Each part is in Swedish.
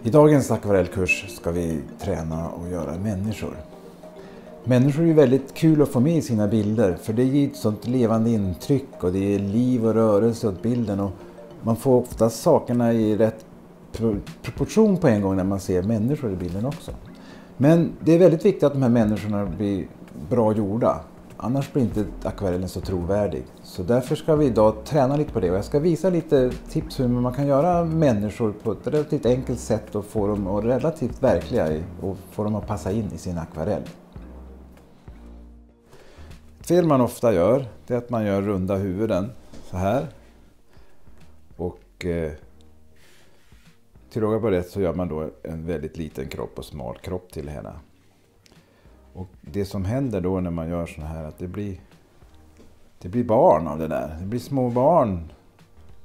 I dagens akvarellkurs ska vi träna och göra människor. Människor är ju väldigt kul att få med i sina bilder, för det ger ett sånt levande intryck och det är liv och rörelse åt bilden, och man får ofta sakerna i rätt proportion på en gång när man ser människor i bilden också. Men det är väldigt viktigt att de här människorna blir bra gjorda. Annars blir inte akvarellen så trovärdig. Så därför ska vi idag träna lite på det. Och jag ska visa lite tips hur man kan göra människor på ett relativt enkelt sätt och få dem att relativt verkliga och få dem att passa in i sin akvarell. Ett fel man ofta gör, det är att man gör runda huvuden så här. Och till råga på det så gör man då en väldigt liten kropp och smal kropp till henne. Och det som händer då när man gör så här, att det blir barn av det där. Det blir små barn.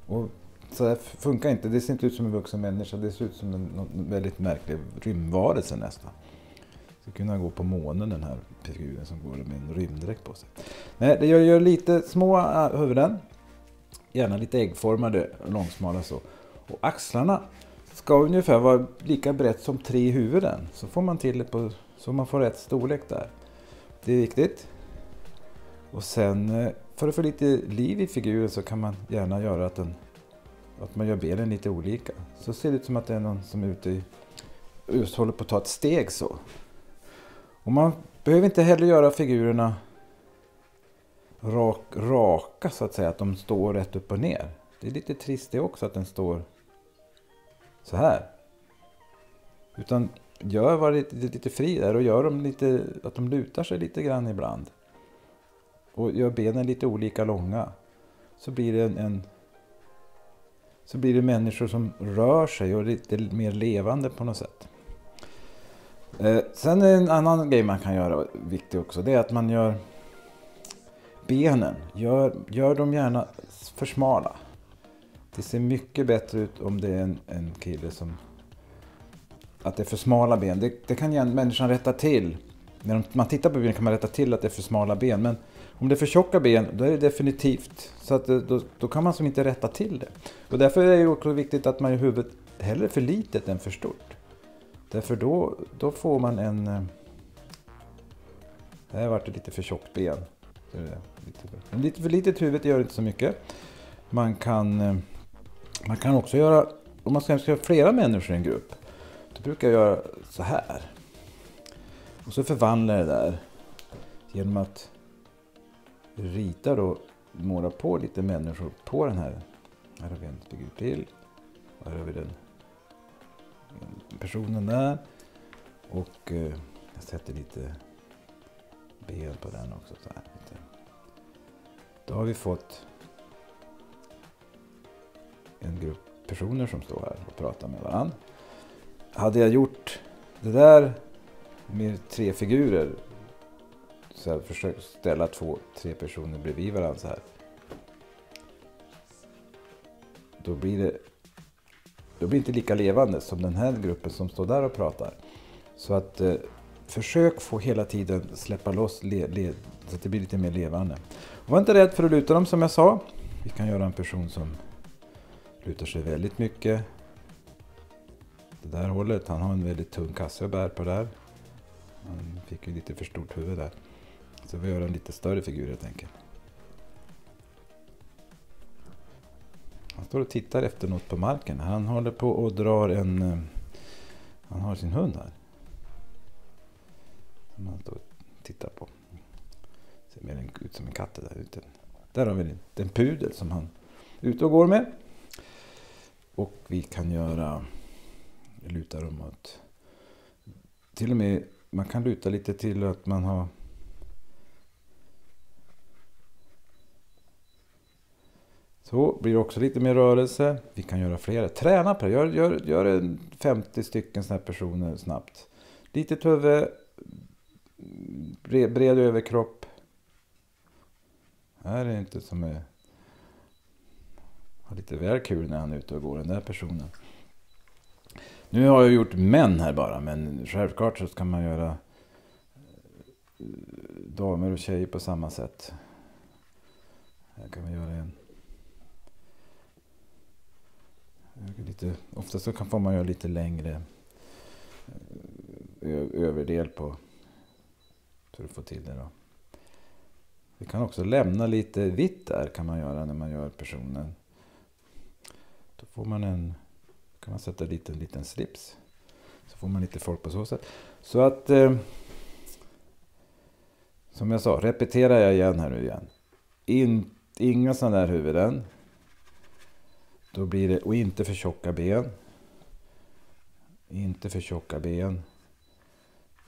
Och så här funkar inte. Det ser inte ut som en vuxen människa. Det ser ut som en väldigt märklig rymdvarelse nästan. Det kunna gå på månen, den här figuren som går med en rymddräkt på sig. Nej, det gör lite små huvuden. Gärna lite äggformade, långsmala så. Och axlarna ska ungefär vara lika brett som 3 huvuden. Så får man till det på, så man får rätt storlek där. Det är viktigt. Och sen för att få lite liv i figuren så kan man gärna göra att man gör benen lite olika. Så ser det ut som att det är någon som är ute i, just håller på att ta ett steg så. Och man behöver inte heller göra figurerna raka så att säga, att de står rätt upp och ner. Det är lite trist det också att den står så här. Utan var lite fri där och gör dem lite, att de lutar sig lite grann ibland. Och gör benen lite olika långa. Så blir det människor som rör sig och lite mer levande på något sätt. Sen är en annan grej man kan göra viktig också. Det är att man gör benen. Gör dem gärna för smala. Det ser mycket bättre ut om det är en kille som... Att det är för smala ben. Det kan människan rätta till. När man tittar på benen kan man rätta till att det är för smala ben. Men om det är för tjocka ben, då är det definitivt. Så att då kan man som inte rätta till det. Och därför är det också viktigt att man i huvudet hellre för litet än för stort. Därför då får man en... Det här har varit lite för tjockt ben. Lite för litet huvud gör inte så mycket. Man kan också göra... Om man ska göra flera människor i en grupp, då brukar jag göra så här. Och så förvandlar det där genom att rita då, måla på lite människor på den här. Här har vi en figur till. Och här har vi den personen där. Och jag sätter lite ben på den också. Så här, lite. Då har vi fått en grupp personer som står här och pratar med varandra. Hade jag gjort det där med 3 figurer, så jag försökt ställa 2-3 personer bredvid varandra så här, då blir det inte lika levande som den här gruppen som står där och pratar. Så att försök få hela tiden släppa loss så att det blir lite mer levande. Var inte rädd för att luta dem, som jag sa. Vi kan göra en person som lutar sig väldigt mycket. Det där hållet, han har en väldigt tung kasse att bära på där. Han fick ju lite för stort huvud där. Så vi gör en lite större figur helt enkelt. Han står och tittar efter något på marken. Han håller på och drar han har sin hund här. Som han står och tittar på. Ser mer ut som en katt där ute. Där har vi en pudel som han är ute och går med. Och vi kan luta dem åt... Till och med man kan luta lite till att man har... Så blir det också lite mer rörelse. Vi kan göra flera. Träna på det. Gör 50 stycken såna här personer snabbt. Litet huvud. Bred överkropp. Här är det inte som är... Har lite väl kul när han är ute och går, den där personen. Nu har jag gjort män här bara, men självklart så ska man göra damer och tjejer på samma sätt. Här kan vi göra en Ofta så får man göra lite längre överdel på för att få till det då. Vi kan också lämna lite vitt där, kan man göra när man gör personen. Då får man kan man sätta dit en liten slips. Så får man lite folk på så sätt. Så att som jag sa, repeterar jag igen här nu igen. Inga sådana där huvuden. Då blir det, och inte för tjocka ben. Inte för tjocka ben.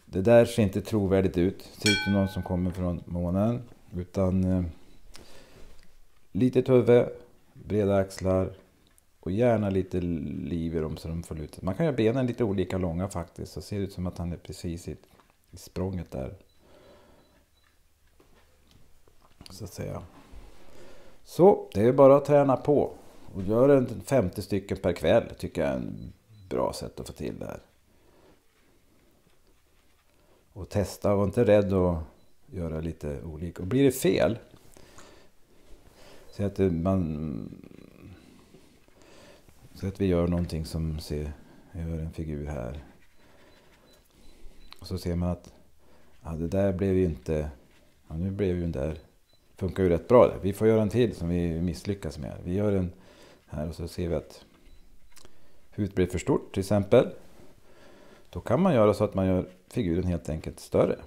Det där ser inte trovärdigt ut. Ser ut som någon som kommer från månen. Utan litet huvud, breda axlar. Och gärna lite liv i dem så de får luta. Man kan göra benen lite olika långa faktiskt. Så ser det ut som att han är precis i språnget där. Så att säga. Så det är bara att träna på. Och gör 50 stycken per kväll tycker jag är en bra sätt att få till det här. Och testa, var inte rädd att göra lite olika. Och blir det fel, så att vi gör någonting som gör en figur här. Och så ser man att det där blev ju inte, nu blev ju den där, funkar ju rätt bra där. Vi får göra en till som vi misslyckas med. Vi gör en här och så ser vi att huvudet blir för stort till exempel. Då kan man göra så att man gör figuren helt enkelt större.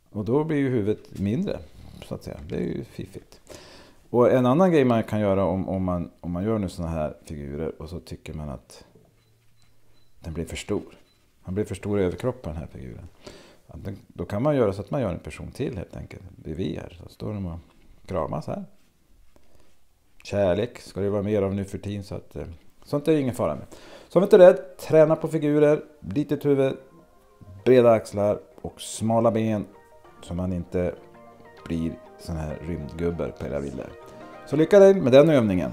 Och då blir ju huvudet mindre så att säga. Det är ju fiffigt. Och en annan grej man kan göra om man gör nu såna här figurer och så tycker man att den blir för stor. Han blir för stor i överkroppen den här figuren. Då kan man göra så att man gör en person till helt enkelt. Bredvid här. Så står de och kramas här. Kärlek ska det vara mer av nu för tiden, så att sånt är ingen fara med. Så var inte rädd, träna på figurer, litet huvud, breda axlar och smala ben, så man inte blir sån här rymdgubbar på hela bilder. Så lycka dig med den övningen.